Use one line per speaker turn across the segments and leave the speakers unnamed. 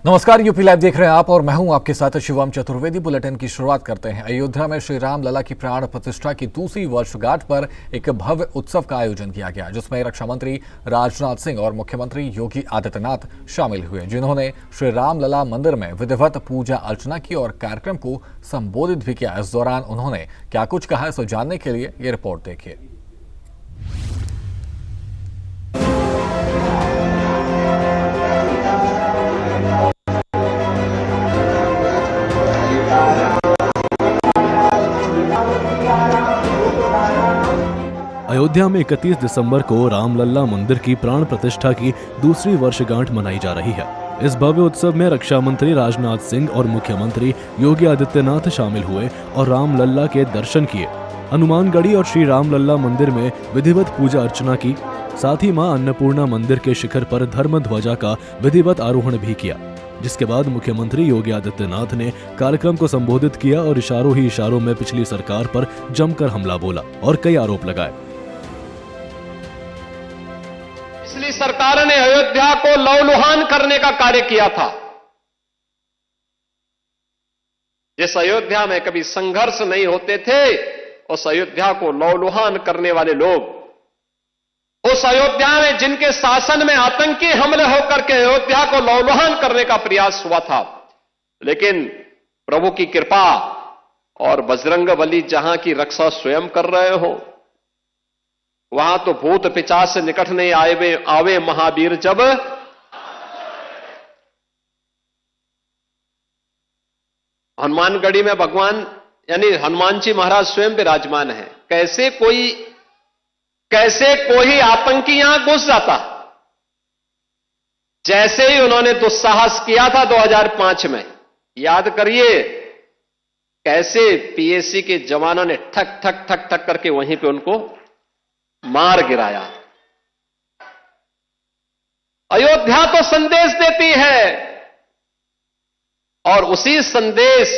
नमस्कार, UP live देख रहे हैं आप और मैं हूं आपके साथ शिवम चतुर्वेदी। बुलेटिन की शुरुआत करते हैं। अयोध्या में श्री राम लला की प्राण प्रतिष्ठा की दूसरी वर्षगांठ पर एक भव्य उत्सव का आयोजन किया गया, जिसमें रक्षा मंत्री राजनाथ सिंह और मुख्यमंत्री योगी आदित्यनाथ शामिल हुए, जिन्होंने श्री राम लला मंदिर में विधिवत पूजा अर्चना की और कार्यक्रम को संबोधित भी किया। इस दौरान उन्होंने क्या कुछ कहा, इसे जानने के लिए ये रिपोर्ट देखिए।
अयोध्या में 31 दिसंबर को रामलला मंदिर की प्राण प्रतिष्ठा की दूसरी वर्षगांठ मनाई जा रही है। इस भव्य उत्सव में रक्षा मंत्री राजनाथ सिंह और मुख्यमंत्री योगी आदित्यनाथ शामिल हुए और रामलला के दर्शन किए। हनुमानगढ़ी और श्री रामलला मंदिर में विधिवत पूजा अर्चना की। साथ ही मां अन्नपूर्णा मंदिर के शिखर पर धर्म ध्वजा का विधिवत आरोहण भी किया, जिसके बाद मुख्यमंत्री योगी आदित्यनाथ ने कार्यक्रम को संबोधित किया और इशारों ही इशारों में पिछली सरकार पर जमकर हमला बोला और कई आरोप लगाए।
पिछली सरकार ने अयोध्या को लहूलुहान करने का कार्य किया था। जिस अयोध्या में कभी संघर्ष नहीं होते थे, उस अयोध्या को लहूलुहान करने वाले लोग, उस अयोध्या में जिनके शासन में आतंकी हमले होकर के अयोध्या को लहूलुहान करने का प्रयास हुआ था, लेकिन प्रभु की कृपा और बजरंगबली जहां की रक्षा स्वयं कर रहे हो, वहां तो भूत पिशाच से निकट नहीं आवे महावीर जब। हनुमानगढ़ी में भगवान यानी हनुमान जी महाराज स्वयं विराजमान है। कैसे कोई आतंकी यहां घुस जाता? जैसे ही उन्होंने दुस्साहस किया था 2005 में, याद करिए कैसे पीएसी के जवानों ने ठक ठक ठक ठक करके वहीं पे उनको मार गिराया। अयोध्या तो संदेश देती है और उसी संदेश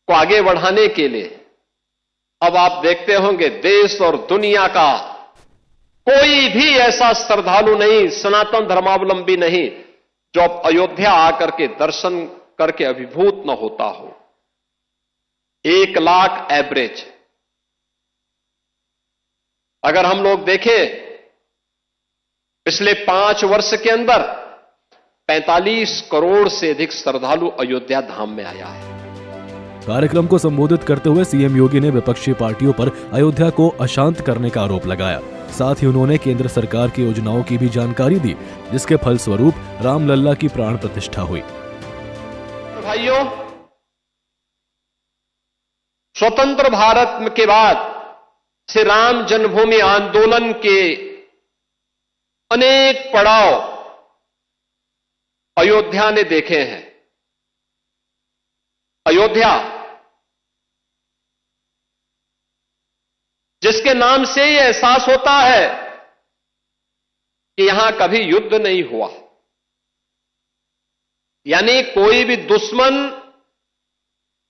को आगे बढ़ाने के लिए अब आप देखते होंगे देश और दुनिया का कोई भी ऐसा श्रद्धालु नहीं, सनातन धर्मावलंबी नहीं, जो अब अयोध्या आकर के दर्शन करके अभिभूत न होता हो। 1 लाख एवरेज अगर हम लोग देखें, पिछले 5 वर्ष के अंदर 45 करोड़ से अधिक श्रद्धालु अयोध्या धाम में आया है।
कार्यक्रम को संबोधित करते हुए सीएम योगी ने विपक्षी पार्टियों पर अयोध्या को अशांत करने का आरोप लगाया। साथ ही उन्होंने केंद्र सरकार की योजनाओं की भी जानकारी दी, जिसके फलस्वरूप रामलला की प्राण प्रतिष्ठा हुई।
भाइयों, स्वतंत्र भारत के बाद श्री राम जन्मभूमि आंदोलन के अनेक पड़ाव अयोध्या ने देखे हैं। अयोध्या जिसके नाम से ये एहसास होता है कि यहां कभी युद्ध नहीं हुआ, यानी कोई भी दुश्मन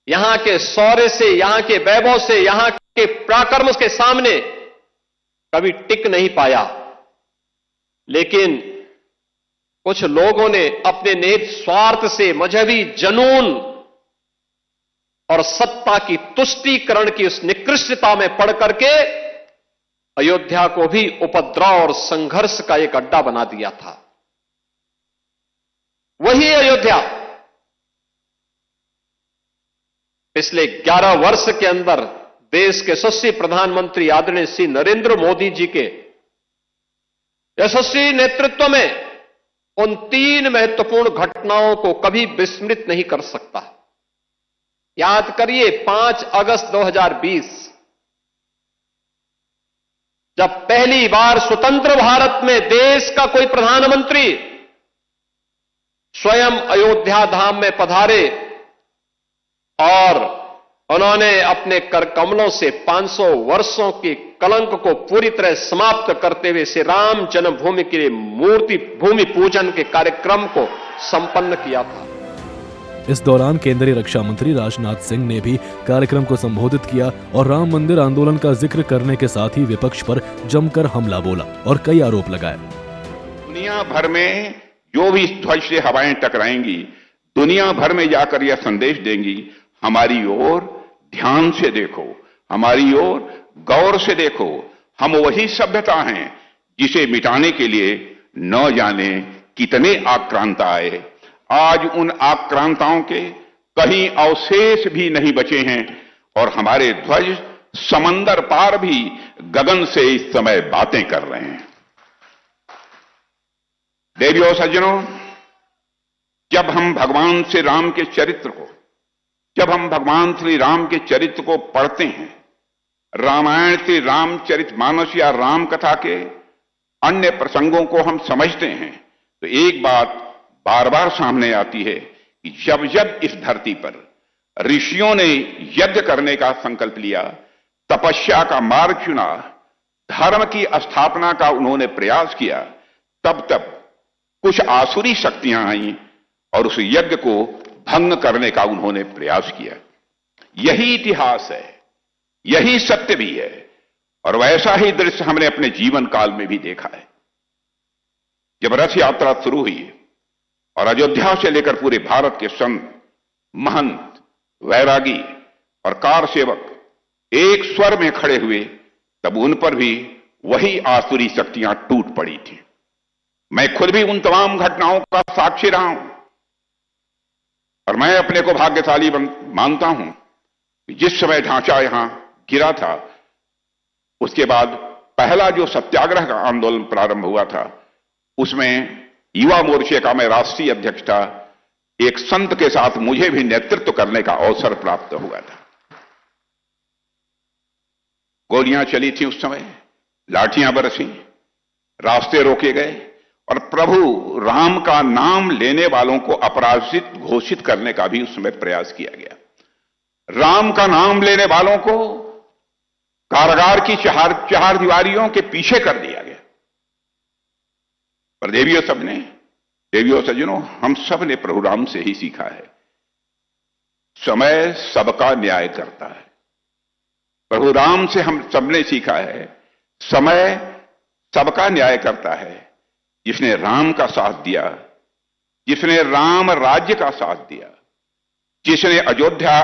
यहां के शौर्य से, यहां के वैभव से, यहां के पराक्रम के सामने कभी टिक नहीं पाया। लेकिन कुछ लोगों ने अपने निहित स्वार्थ से, मजहबी जनून और सत्ता की तुष्टीकरण की उस निकृष्टता में पड़ करके अयोध्या को भी उपद्रव और संघर्ष का एक अड्डा बना दिया था। वही अयोध्या पिछले 11 वर्ष के अंदर देश के यशस्वी प्रधानमंत्री आदरणीय श्री नरेंद्र मोदी जी के यशस्वी नेतृत्व में उन 3 महत्वपूर्ण घटनाओं को कभी विस्मृत नहीं कर सकता। याद करिए 5 अगस्त 2020, जब पहली बार स्वतंत्र भारत में देश का कोई प्रधानमंत्री स्वयं अयोध्या धाम में पधारे और उन्होंने अपने कर कमलों से 500 वर्षों के कलंक को पूरी तरह समाप्त करते हुए श्री राम जन्मभूमि के लिए मूर्ति भूमि पूजन के कार्यक्रम को संपन्न किया था।
इस दौरान केंद्रीय रक्षा मंत्री राजनाथ सिंह ने भी कार्यक्रम को संबोधित किया और राम मंदिर आंदोलन का जिक्र करने के साथ ही विपक्ष पर जमकर हमला बोला और कई आरोप लगाए।
दुनिया भर में जो भी इस ध्वज से हवाएं टकराएंगी, दुनिया भर में जाकर यह संदेश देंगी, हमारी ओर ध्यान से देखो, हमारी ओर गौर से देखो, हम वही सभ्यता हैं जिसे मिटाने के लिए न जाने कितने आक्रांता आए। आज उन आक्रांताओं के कहीं अवशेष भी नहीं बचे हैं और हमारे ध्वज समंदर पार भी गगन से इस समय बातें कर रहे हैं। देवियों सज्जनों, जब हम भगवान श्री राम के चरित्र को पढ़ते हैं, रामायण से रामचरितमानस या राम कथा के अन्य प्रसंगों को हम समझते हैं, तो एक बात बार बार सामने आती है कि जब जब इस धरती पर ऋषियों ने यज्ञ करने का संकल्प लिया, तपस्या का मार्ग चुना, धर्म की स्थापना का उन्होंने प्रयास किया, तब तब कुछ आसुरी शक्तियां आईं और उस यज्ञ को भंग करने का उन्होंने प्रयास किया। यही इतिहास है, यही सत्य भी है और वैसा ही दृश्य हमने अपने जीवन काल में भी देखा है। जब रथ यात्रा शुरू हुई और अयोध्या से लेकर पूरे भारत के संत, महंत, वैरागी और कार सेवक एक स्वर में खड़े हुए, तब उन पर भी वही आसुरी शक्तियां टूट पड़ी थी। मैं खुद भी उन तमाम घटनाओं का साक्षी रहा हूं और मैं अपने को भाग्यशाली मानता हूं कि जिस समय ढांचा यहां गिरा था, उसके बाद पहला जो सत्याग्रह का आंदोलन प्रारंभ हुआ था, उसमें युवा मोर्चे का मैं राष्ट्रीय अध्यक्ष था। एक संत के साथ मुझे भी नेतृत्व करने का अवसर प्राप्त हुआ था। गोलियां चली थी उस समय, लाठियां बरसी, रास्ते रोके गए और प्रभु राम का नाम लेने वालों को अपराजित घोषित करने का भी उस समय प्रयास किया गया। राम का नाम लेने वालों को कारागार की चार दीवारियों के पीछे कर दिया गया। पर देवियों सज्जनों, हम सब ने प्रभु राम से ही सीखा है, समय सबका न्याय करता है। प्रभु राम से हम सबने सीखा है, समय सबका न्याय करता है। जिसने राम का साथ दिया, जिसने राम राज्य का साथ दिया, जिसने अयोध्या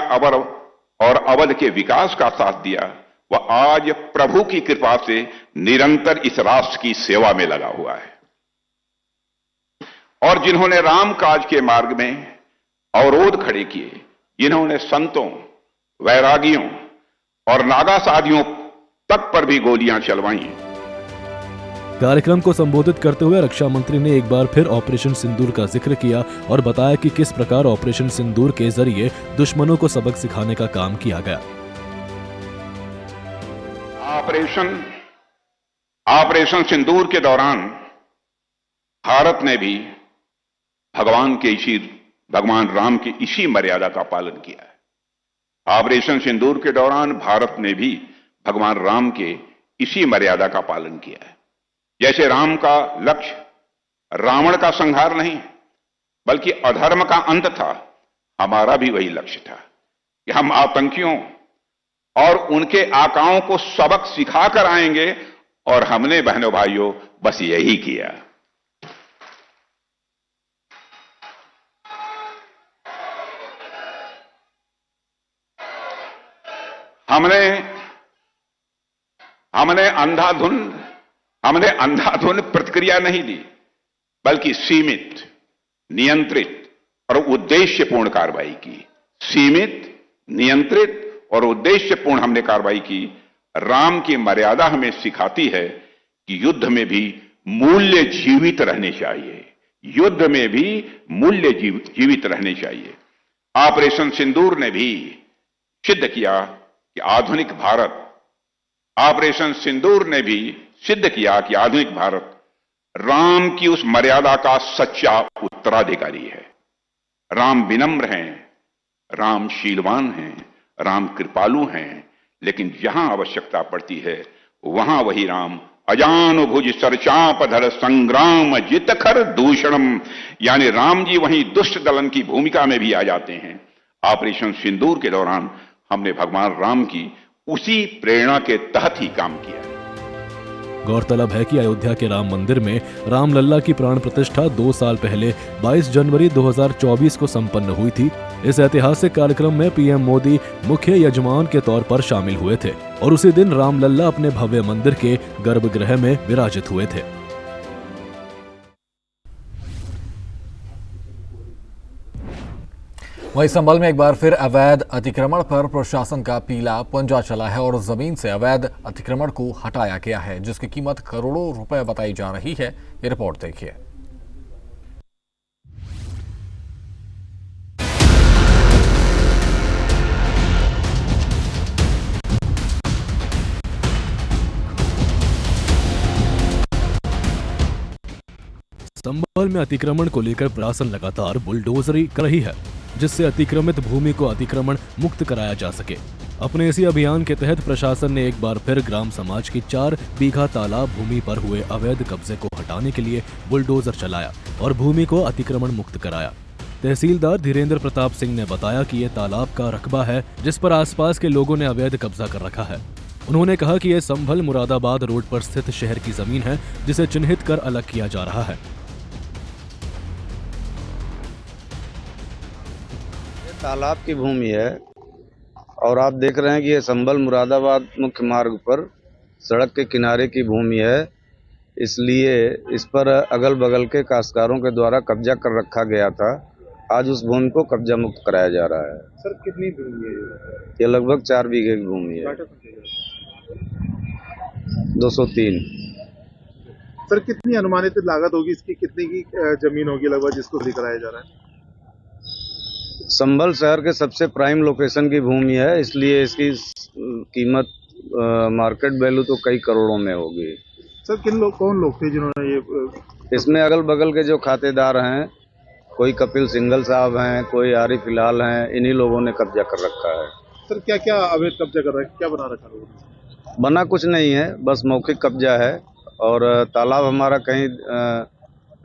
और अवध के विकास का साथ दिया, वह आज प्रभु की कृपा से निरंतर इस राष्ट्र की सेवा में लगा हुआ है। और जिन्होंने राम काज के मार्ग में अवरोध खड़े किए, जिन्होंने संतों, वैरागियों और नागा साधियों तक पर भी गोलियां चलवाई।
कार्यक्रम को संबोधित करते हुए रक्षा मंत्री ने एक बार फिर ऑपरेशन सिंदूर का जिक्र किया और बताया कि किस प्रकार ऑपरेशन सिंदूर के जरिए दुश्मनों को सबक सिखाने का काम किया गया।
ऑपरेशन सिंदूर के दौरान भारत ने भी भगवान राम की इसी मर्यादा का पालन किया है। ऑपरेशन सिंदूर के दौरान भारत ने भी भगवान राम के इसी मर्यादा का पालन किया है। जैसे राम का लक्ष्य रावण का संहार नहीं बल्कि अधर्म का अंत था, हमारा भी वही लक्ष्य था कि हम आतंकियों और उनके आकाओं को सबक सिखा कर आएंगे और हमने बहनों भाइयों बस यही किया। हमने अंधाधुन प्रतिक्रिया नहीं दी, बल्कि सीमित, नियंत्रित और उद्देश्यपूर्ण कार्रवाई की। सीमित, नियंत्रित और उद्देश्यपूर्ण हमने कार्रवाई की। राम की मर्यादा हमें सिखाती है कि युद्ध में भी मूल्य जीवित रहने चाहिए। युद्ध में भी मूल्य जीवित रहने चाहिए। ऑपरेशन सिंदूर ने भी सिद्ध किया कि आधुनिक भारत राम की उस मर्यादा का सच्चा उत्तराधिकारी है। राम विनम्र हैं, राम शीलवान हैं, राम कृपालु हैं, लेकिन जहां आवश्यकता पड़ती है वहां वही राम अजान भुज सरचापधर संग्राम जितखर दूषणम, यानी राम जी वहीं दुष्ट दलन की भूमिका में भी आ जाते हैं। ऑपरेशन सिंदूर के दौरान हमने भगवान राम की उसी प्रेरणा के तहत ही काम किया।
गौरतलब है कि अयोध्या के राम मंदिर में रामलला की प्राण प्रतिष्ठा 2 साल पहले 22 जनवरी 2024 को संपन्न हुई थी। इस ऐतिहासिक कार्यक्रम में पीएम मोदी मुख्य यजमान के तौर पर शामिल हुए थे और उसी दिन रामलला अपने भव्य मंदिर के गर्भगृह में विराजित हुए थे।
वहीं संभल में एक बार फिर अवैध अतिक्रमण पर प्रशासन का पीला पंजा चला है और जमीन से अवैध अतिक्रमण को हटाया गया है, जिसकी कीमत करोड़ों रुपए बताई जा रही है। ये रिपोर्ट देखिए।
संभल में अतिक्रमण को लेकर प्रशासन लगातार बुलडोजरी कर रही है, जिससे अतिक्रमित भूमि को अतिक्रमण मुक्त कराया जा सके। अपने इसी अभियान के तहत प्रशासन ने एक बार फिर ग्राम समाज की 4 बीघा तालाब भूमि पर हुए अवैध कब्जे को हटाने के लिए बुलडोजर चलाया और भूमि को अतिक्रमण मुक्त कराया। तहसीलदार धीरेन्द्र प्रताप सिंह ने बताया कि ये तालाब का रकबा है, जिस पर आसपास के लोगों ने अवैध कब्जा कर रखा है। उन्होंने कहा कि यह संभल मुरादाबाद रोड पर स्थित शहर की जमीन है, जिसे चिन्हित कर अलग किया जा रहा है।
तालाब की भूमि है और आप देख रहे हैं कि ये संभल मुरादाबाद मुख्य मार्ग पर सड़क के किनारे की भूमि है, इसलिए इस पर अगल बगल के काश्तकारों के द्वारा कब्जा कर रखा गया था। आज उस भूमि को कब्जा मुक्त कराया जा रहा है।
सर कितनी भूमि है?
ये लगभग 4 बीघे की भूमि है। 203।
सर कितनी अनुमानित लागत होगी इसकी? कितने की जमीन होगी लगभग जिसको फ्री कराया जा रहा है?
संभल शहर के सबसे प्राइम लोकेशन की भूमि है, इसलिए इसकी कीमत मार्केट वैल्यू तो कई करोड़ों में होगी।
सर कौन लोग थे जिन्होंने ये?
इसमें अगल बगल के जो खातेदार हैं, कोई कपिल सिंघल साहब हैं, कोई आरिफ हिलाल हैं, इन्हीं लोगों ने कब्जा कर रखा है।
सर क्या क्या अवैध कब्जा कर रहा है? क्या बना रखा लोगों ने?
बना कुछ नहीं है, बस मौखिक कब्जा है और तालाब हमारा कहीं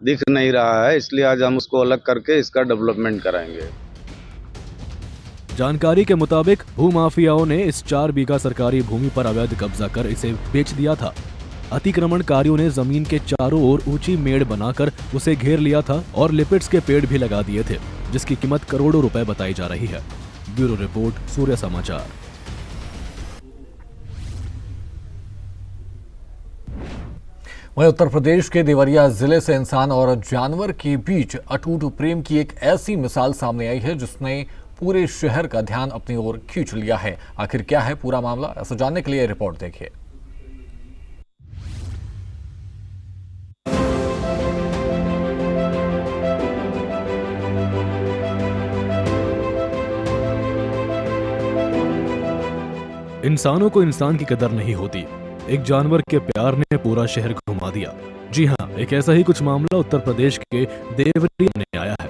दिख नहीं रहा है, इसलिए आज हम उसको अलग करके इसका डेवलपमेंट कराएंगे।
जानकारी के मुताबिक भूमाफियाओं ने इस 4 बीघा सरकारी भूमि पर अवैध कब्जा कर इसे बेच दिया था। अतिक्रमणकारियों ने जमीन के चारों ओर ऊंची मेड़ बनाकर उसे घेर लिया था और लिपिट्स के पेड़ भी लगा दिए थे, जिसकी कीमत करोड़ों रुपए बताई जा रही है। ब्यूरो रिपोर्ट, सूर्य समाचार।
वहीं उत्तर प्रदेश के देवरिया जिले से इंसान और जानवर के बीच अटूट प्रेम की एक ऐसी मिसाल सामने आई है जिसने पूरे शहर का ध्यान अपनी ओर खींच लिया है। आखिर क्या है पूरा मामला, ऐसा जानने के लिए रिपोर्ट देखिए।
इंसानों को इंसान की कदर नहीं होती, एक जानवर के प्यार ने पूरा शहर घुमा दिया। जी हां, एक ऐसा ही कुछ मामला उत्तर प्रदेश के देवरिया में आया है,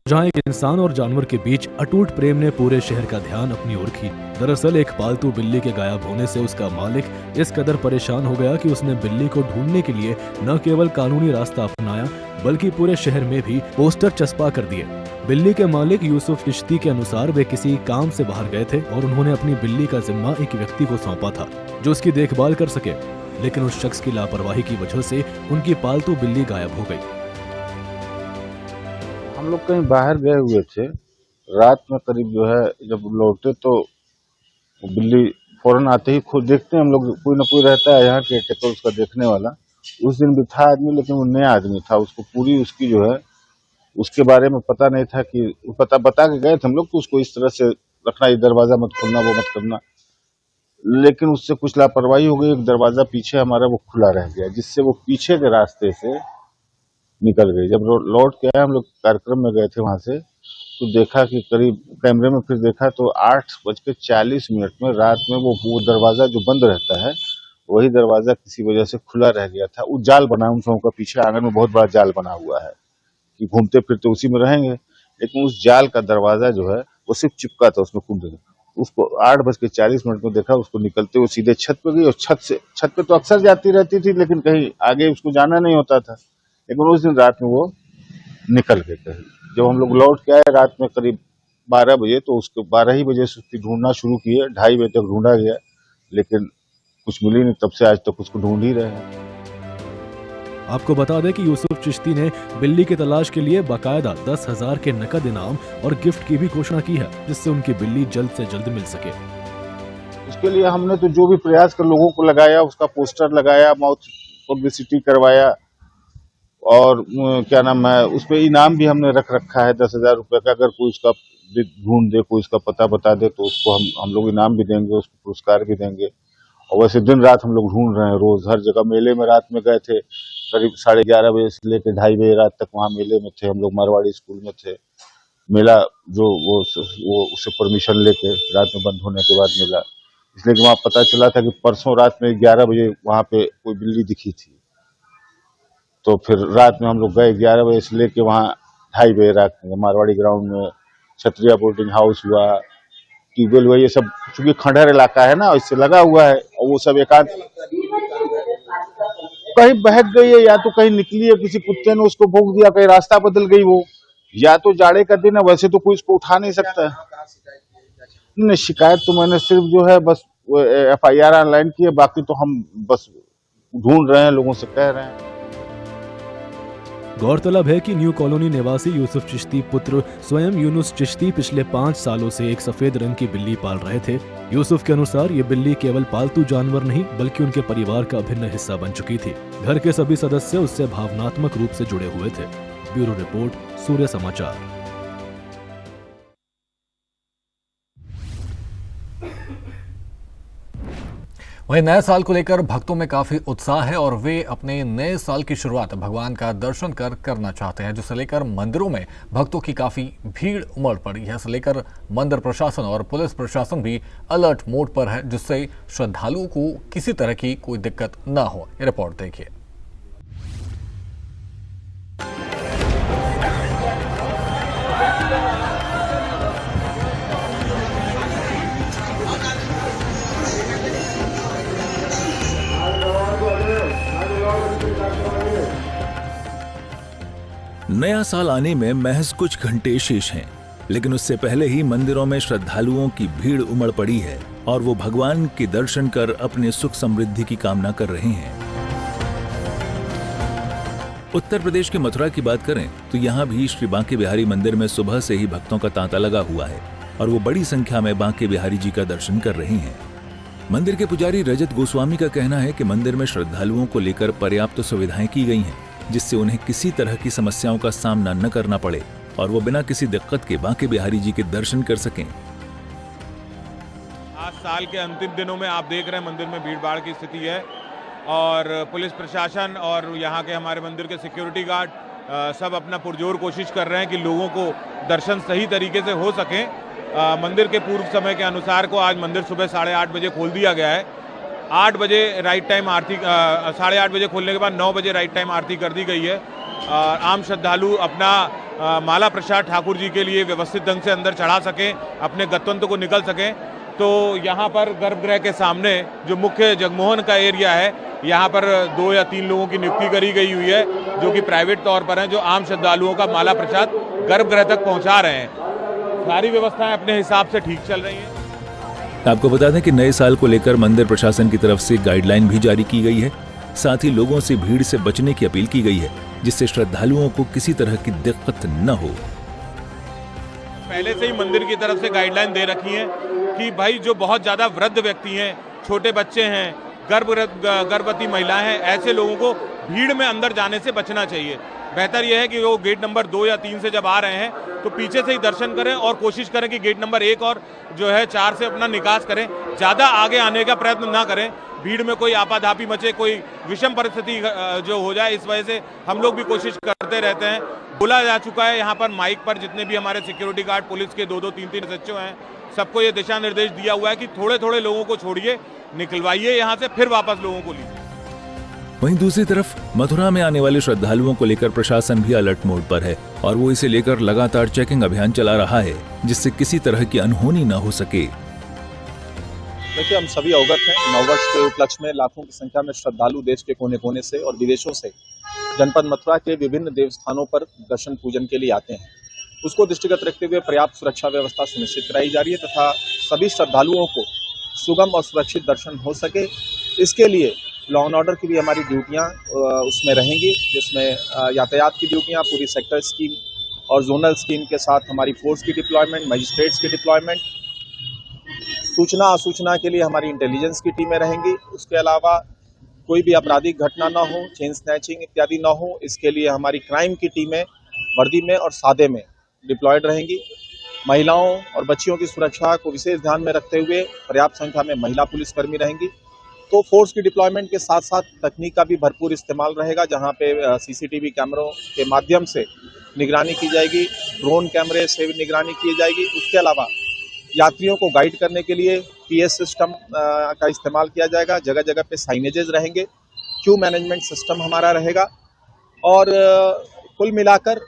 जहां एक इंसान और जानवर के बीच अटूट प्रेम ने पूरे शहर का ध्यान अपनी ओर खींचा। दरअसल एक पालतू बिल्ली के गायब होने से उसका मालिक इस कदर परेशान हो गया कि उसने बिल्ली को ढूंढने के लिए न केवल कानूनी रास्ता अपनाया, बल्कि पूरे शहर में भी पोस्टर चस्पा कर दिए। बिल्ली के मालिक यूसुफ चिश्ती के अनुसार वे किसी काम से बाहर गए थे और उन्होंने अपनी बिल्ली का जिम्मा एक व्यक्ति को सौंपा था जो उसकी देखभाल कर सके, लेकिन उस शख्स की लापरवाही की वजह से उनकी पालतू बिल्ली गायब हो गई।
हम लोग कहीं बाहर गए हुए थे, रात में करीब जो है जब लौटे तो बिल्ली फौरन आते ही खुद देखते हैं हम लोग, कोई ना कोई रहता है यहाँ के तो उसका देखने वाला। उस दिन भी था आदमी, लेकिन वो नया आदमी था, उसको पूरी उसकी जो है उसके बारे में पता नहीं था कि पता बता के गए थे हम लोग कि उसको इस तरह से रखना, ये दरवाजा मत खोलना, वो मत करना, लेकिन उससे कुछ लापरवाही हो गई। एक दरवाजा पीछे हमारा वो खुला रह गया, जिससे वो पीछे के रास्ते से निकल गई। जब लौट के आए हम लोग, कार्यक्रम में गए थे वहां से, तो देखा कि करीब कैमरे में फिर देखा तो 8:40 में रात में वो दरवाजा जो बंद रहता है वही दरवाजा किसी वजह से खुला रह गया था। वो जाल बना उन लोगों का, पीछे आंगन में बहुत बड़ा जाल बना हुआ है कि घूमते फिरते उसी में रहेंगे, लेकिन उस जाल का दरवाजा जो है वो सिर्फ चिपका था उसमें कुंड। उसको 8:40 में देखा, उसको निकलते हुए सीधे छत पे गई और छत पे तो अक्सर जाती रहती थी, लेकिन कहीं आगे उसको जाना नहीं होता था। लेकिन उस दिन रात में वो निकल गए कहीं। जब हम लोग लौट के आए रात में करीब 12 बजे, तो उसको 12 ही बजे से उसकी ढूंढना शुरू किए, 2:30 बजे तक ढूंढा गया, लेकिन कुछ मिली नहीं, तब से आज तक उसको ढूंढ ही रहे हैं।
आपको बता दें कि यूसुफ चिश्ती ने बिल्ली की तलाश के लिए बाकायदा 10,000 के नकद इनाम और गिफ्ट की भी घोषणा की है, जिससे उनकी बिल्ली जल्द से जल्द मिल सके।
उसके लिए हमने तो जो भी प्रयास कर लोगों को लगाया, उसका पोस्टर लगाया, माउथ पब्लिसिटी करवाया और क्या नाम है, उस पर इनाम भी हमने रख रखा है 10,000 रुपए का। अगर कोई उसका ढूंढ दे, कोई उसका पता बता दे तो उसको हम लोग इनाम भी देंगे, उसको पुरस्कार भी देंगे। और वैसे दिन रात हम लोग ढूंढ रहे हैं, रोज हर जगह। मेले में रात में गए थे, करीब 11:30 बजे से लेकर 2:30 बजे रात तक वहाँ मेले में थे। हम लोग मारवाड़ी स्कूल में थे। मेला जो वो उससे परमिशन लेके रात में बंद होने के बाद मिला, इसलिए कि वहाँ पता चला था कि परसों रात में 11 बजे वहाँ पे कोई बिल्ली दिखी थी। तो फिर रात में हम लोग गए 11 बजे से लेके वहाँ 2:30 बजे रात में मारवाड़ी ग्राउंड में क्षत्रिया बोर्डिंग हाउस हुआ, ट्यूबवेल हुआ, ये सब चूंकि खंडहर इलाका है ना, इससे लगा हुआ है। और वो सब एकांत कहीं बहक गई है, या तो कहीं निकली है, किसी कुत्ते ने उसको भौंक दिया, कहीं रास्ता बदल गई वो, या तो जाड़े का दिन है, वैसे तो कोई इसको उठा नहीं सकता है। नहीं, शिकायत तो मैंने सिर्फ जो है बस FIR ऑनलाइन की है, बाकी तो हम बस ढूंढ रहे हैं, लोगों से कह रहे हैं।
गौरतलब है कि न्यू कॉलोनी निवासी यूसुफ चिश्ती पुत्र स्वयं यूनुस चिश्ती पिछले 5 सालों से एक सफेद रंग की बिल्ली पाल रहे थे। यूसुफ के अनुसार ये बिल्ली केवल पालतू जानवर नहीं बल्कि उनके परिवार का अभिन्न हिस्सा बन चुकी थी। घर के सभी सदस्य उससे भावनात्मक रूप से जुड़े हुए थे। ब्यूरो रिपोर्ट, सूर्य समाचार।
वहीं नए साल को लेकर भक्तों में काफी उत्साह है और वे अपने नए साल की शुरुआत भगवान का दर्शन कर करना चाहते हैं, जिसे लेकर मंदिरों में भक्तों की काफी भीड़ उमड़ पड़ी है। इसे लेकर मंदिर प्रशासन और पुलिस प्रशासन भी अलर्ट मोड पर है, जिससे श्रद्धालुओं को किसी तरह की कोई दिक्कत न हो। ये रिपोर्ट देखिए।
नया साल आने में महज कुछ घंटे शेष हैं, लेकिन उससे पहले ही मंदिरों में श्रद्धालुओं की भीड़ उमड़ पड़ी है और वो भगवान के दर्शन कर अपने सुख समृद्धि की कामना कर रहे हैं। उत्तर प्रदेश के मथुरा की बात करें तो यहाँ भी श्री बांके बिहारी मंदिर में सुबह से ही भक्तों का तांता लगा हुआ है और वो बड़ी संख्या में बांके बिहारी जी का दर्शन कर रहे हैं। मंदिर के पुजारी रजत गोस्वामी का कहना है कि मंदिर में श्रद्धालुओं को लेकर पर्याप्त सुविधाएं की गई हैं, जिससे उन्हें किसी तरह की समस्याओं का सामना न करना पड़े और वो बिना किसी दिक्कत के बांके बिहारी जी के दर्शन कर सकें।
आज साल के अंतिम दिनों में आप देख रहे हैं मंदिर में भीड़ भाड़ की स्थिति है और पुलिस प्रशासन और यहाँ के हमारे मंदिर के सिक्योरिटी गार्ड सब अपना पुरजोर कोशिश कर रहे हैं कि लोगों को दर्शन सही तरीके से हो सके। मंदिर के पूर्व समय के अनुसार को आज मंदिर सुबह 8:30 बजे खोल दिया गया है। 8 बजे राइट टाइम आरती, 8:30 बजे खोलने के बाद 9 बजे राइट टाइम आरती कर दी गई है। आम श्रद्धालु अपना माला प्रसाद ठाकुर जी के लिए व्यवस्थित ढंग से अंदर चढ़ा सकें, अपने गंतव्य को निकल सकें। तो यहाँ पर गर्भगृह के सामने जो मुख्य जगमोहन का एरिया है, यहाँ पर 2 या 3 लोगों की नियुक्ति करी गई हुई है जो कि प्राइवेट तौर पर हैं, जो आम श्रद्धालुओं का माला प्रसाद गर्भगृह तक पहुँचा रहे हैं। सारी व्यवस्थाएं अपने हिसाब से ठीक चल रही हैं।
आपको बता दें कि नए साल को लेकर मंदिर प्रशासन की तरफ से गाइडलाइन भी जारी की गई है। साथ ही लोगों से भीड़ से बचने की अपील की गई है, जिससे श्रद्धालुओं को किसी तरह की दिक्कत न हो।
पहले से ही मंदिर की तरफ से गाइडलाइन दे रखी है कि भाई जो बहुत ज्यादा वृद्ध व्यक्ति हैं, छोटे बच्चे हैं, गर्भवती महिलाएं हैं, ऐसे लोगों को भीड़ में अंदर जाने से बचना चाहिए। बेहतर यह है कि वो गेट नंबर 2 या 3 से जब आ रहे हैं तो पीछे से ही दर्शन करें और कोशिश करें कि गेट नंबर 1 और जो है 4 से अपना निकास करें। ज़्यादा आगे आने का प्रयत्न ना करें, भीड़ में कोई आपाधापी मचे, कोई विषम परिस्थिति जो हो जाए, इस वजह से हम लोग भी कोशिश करते रहते हैं। बोला जा चुका है यहाँ पर माइक पर, जितने भी हमारे सिक्योरिटी गार्ड पुलिस के 2-2, 3-3 सचिव हैं, सबको ये दिशा निर्देश दिया हुआ है कि थोड़े थोड़े लोगों को छोड़िए, निकलवाइए यहाँ से, फिर वापस लोगों को लीजिए।
वहीं दूसरी तरफ मथुरा में आने वाले श्रद्धालुओं को लेकर प्रशासन भी अलर्ट मोड पर है और वो इसे लेकर लगातार चेकिंग अभियान चला रहा है, जिससे किसी तरह की अनहोनी न हो सके।
देखिए, हम सभी अवगत हैं, नववर्ष के उपलक्ष्य में लाखों की संख्या में श्रद्धालु देश के कोने कोने से और विदेशों से जनपद मथुरा के विभिन्न देवस्थानों पर दर्शन पूजन के लिए आते हैं। उसको दृष्टिगत रखते हुए पर्याप्त सुरक्षा व्यवस्था सुनिश्चित कराई जा रही है तथा सभी श्रद्धालुओं को सुगम और सुरक्षित दर्शन हो सके, इसके लिए लॉ एंड ऑर्डर की भी हमारी ड्यूटियां उसमें रहेंगी, जिसमें यातायात की ड्यूटियां, पूरी सेक्टर स्कीम और जोनल स्कीम के साथ हमारी फोर्स की डिप्लॉयमेंट, मजिस्ट्रेट्स की डिप्लॉयमेंट, सूचना असूचना के लिए हमारी इंटेलिजेंस की टीमें रहेंगी। उसके अलावा कोई भी आपराधिक घटना ना हो, चेन स्नैचिंग इत्यादि ना हो, इसके लिए हमारी क्राइम की टीमें वर्दी में और सादे में डिप्लॉयड रहेंगी। महिलाओं और बच्चियों की सुरक्षा को विशेष ध्यान में रखते हुए पर्याप्त संख्या में महिला पुलिसकर्मी रहेंगी। तो फोर्स की डिप्लॉयमेंट के साथ साथ तकनीक का भी भरपूर इस्तेमाल रहेगा, जहां पे सीसीटीवी कैमरों के माध्यम से निगरानी की जाएगी, ड्रोन कैमरे से भी निगरानी की जाएगी। उसके अलावा यात्रियों को गाइड करने के लिए पीएस सिस्टम का इस्तेमाल किया जाएगा, जगह जगह पे साइनेजेस रहेंगे, क्यू मैनेजमेंट सिस्टम हमारा रहेगा और कुल मिलाकर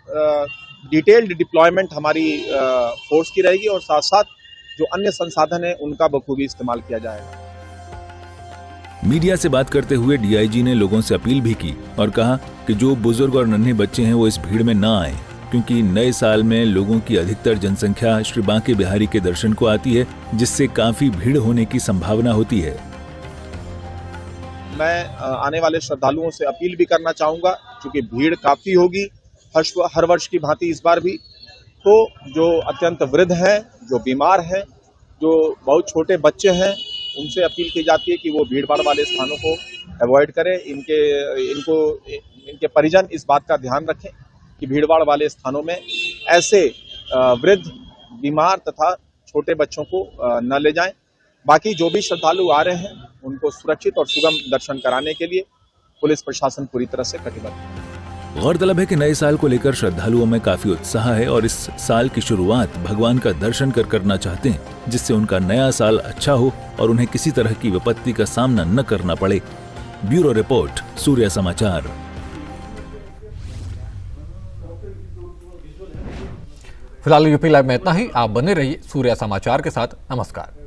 डिटेल्ड डिप्लॉयमेंट हमारी फोर्स की रहेगी और साथ साथ जो अन्य संसाधन है उनका बखूबी इस्तेमाल किया जाएगा।
मीडिया से बात करते हुए डीआईजी ने लोगों से अपील भी की और कहा कि जो बुजुर्ग और नन्हे बच्चे हैं वो इस भीड़ में ना आए, क्योंकि नए साल में लोगों की अधिकतर जनसंख्या श्री बांके बिहारी के दर्शन को आती है, जिससे काफी भीड़ होने की संभावना होती है।
मैं आने वाले श्रद्धालुओं से अपील भी करना चाहूंगा, क्योंकि भीड़ काफी होगी हर वर्ष की भांति इस बार भी। तो जो अत्यंत वृद्ध हैं, जो बीमार हैं, जो बहुत छोटे बच्चे हैं, उनसे अपील की जाती है कि वो भीड़ भाड़ वाले स्थानों को अवॉइड करें। इनके परिजन इस बात का ध्यान रखें कि भीड़ भाड़ वाले स्थानों में ऐसे वृद्ध, बीमार तथा छोटे बच्चों को न ले जाएं। बाकी जो भी श्रद्धालु आ रहे हैं उनको सुरक्षित और सुगम दर्शन कराने के लिए पुलिस प्रशासन पूरी तरह से कटिबद्ध है।
गौरतलब है कि नए साल को लेकर श्रद्धालुओं में काफी उत्साह है और इस साल की शुरुआत भगवान का दर्शन कर करना चाहते हैं, जिससे उनका नया साल अच्छा हो और उन्हें किसी तरह की विपत्ति का सामना न करना पड़े। ब्यूरो रिपोर्ट, सूर्य समाचार।
फिलहाल यूपी लाइव में इतना ही। आप बने रहिए सूर्य समाचार के साथ। नमस्कार।